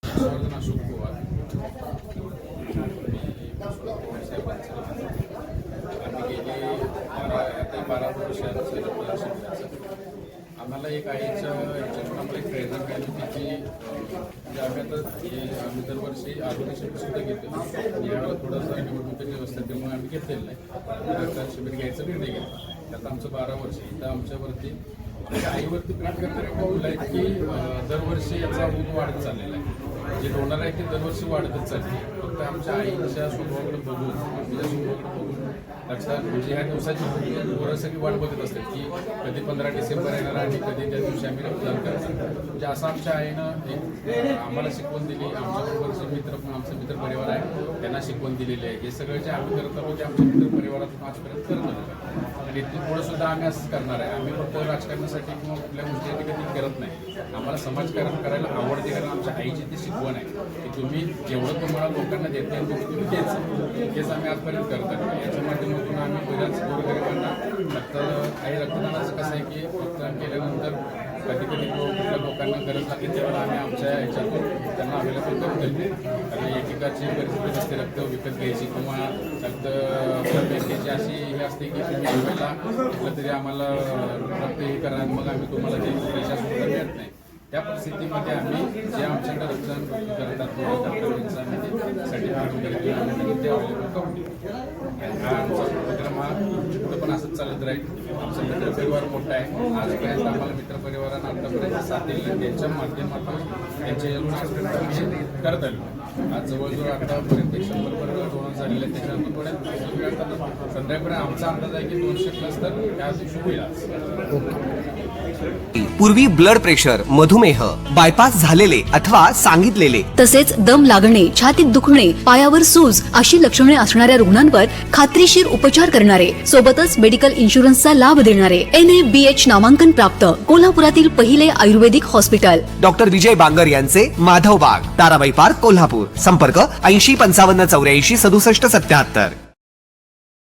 संवर्धन अशोक पवार आम्ही गेले 12 वर्ष आम्हाला एक आईच्या याच्यातून आम्हाला एक प्रेरणा मिळाली होती की आम्ही दरवर्षी आरोग्य शिबिर सुद्धा घेतो. यावेळेला थोडंसं निवडणुकीची व्यवस्था त्यामुळे आम्ही घेतलेलं नाही. रक्तदान शिबिर घ्यायचा निर्णय घेतला. त्यात आमचं 12 वर्ष इथं आमच्यावरती आईवरती प्रेम करणारे पाऊल आहेत की दरवर्षी याचा ऊन वाढत चाललेला आहे. जे डोनर आहे ते दरवर्षी वाढतच चालते. फक्त आमच्या आईच्या स्वभावाकडे बघून आमच्या स्वभावाकडे बघून लक्षात म्हणजे ह्या दिवसाची पोरं सगळी वाट बघत असतात की कधी 15 डिसेंबर येणार आणि कधी त्या दिवशी आम्ही रक्तदान करणार. म्हणजे असं आमच्या आईनं एक आम्हाला शिकवण दिली. आमच्याबरोबरचे आमचा मित्र परिवार आहे त्यांना शिकवण दिलेली आहे. हे सगळं जे आम्ही करत आहोत ते आमच्या मित्र परिवारातून आजपर्यंत करत होतो आणि इथून पुढे सुद्धा आम्ही असंच करणार आहे. आम्ही फक्त राजकारणासाठी किंवा कुठल्या गोष्टी कधी करत नाही. आम्हाला समाजकारण करायला आवडते कारण आमच्या आईची ती शिकवण आहे की तुम्ही जेवढं तुम्हाला लोकांना देता येईल तुम्ही तेच आम्ही आजपर्यंत करत आहे. याच्या माध्यमातून आम्ही बऱ्याच गोरगरिबांना रक्तदानाचं कसं आहे की रक्तदान केल्यानंतर कधी कुठल्या लोकांना गरज लागते तेव्हा आम्ही आमच्या ह्याच्यातून त्यांना अवेलेबल करून देतो. आणि एकेकाची परिस्थिती असते रक्त विकत घ्यायची किंवा रक्त बँकेची अशी हे असते की तुम्ही पहिला कुठलं तरी आम्हाला रक्त हे करा मग आम्ही तुम्हाला ते पैसा सुद्धा मिळत नाही. त्या परिस्थितीमध्ये आम्ही जे आमच्याकडे रक्तदान करतात आम्ही ते सर्टिफिकेट वगैरे ते अवेलेबल करून देतो. हा आमचा उपक्रम हा पुढं पण असंच चालत राहील. आमचा मित्रपरिवार मोठा आहे. आजपर्यंत आम्हाला मित्रपरिवारांना आतापर्यंत साथ दिली त्यांच्या माध्यमातून त्यांच्या येऊन आजपर्यंत आम्ही करत आलो. आज जवळजवळ आतापर्यंत 100 पर्यंत डोनर झालेले आहेत. त्याच्यानंतर थोड्या संध्याकाळपर्यंत आमचा अंदाज आहे की 200+ तर त्या दिवशी होईल आज. पूर्वी ब्लड प्रेशर, मधुमेह, बायपास झालेले अथवा सांगितलेले तसेच दम लागणे, छातीत दुखणे, पायावर सूज अशी लक्षणे असणाऱ्या रुग्णांवर खात्रीशीर उपचार करणारे सोबतच मेडिकल इन्शुरन्सचा लाभ देणारे NABH नामांकन प्राप्त कोल्हापुरातील पहिले आयुर्वेदिक हॉस्पिटल डॉक्टर विजय बांगर यांचे माधवबाग, ताराबाई पार्क, कोल्हापूर. संपर्क 80 55 84 67 77.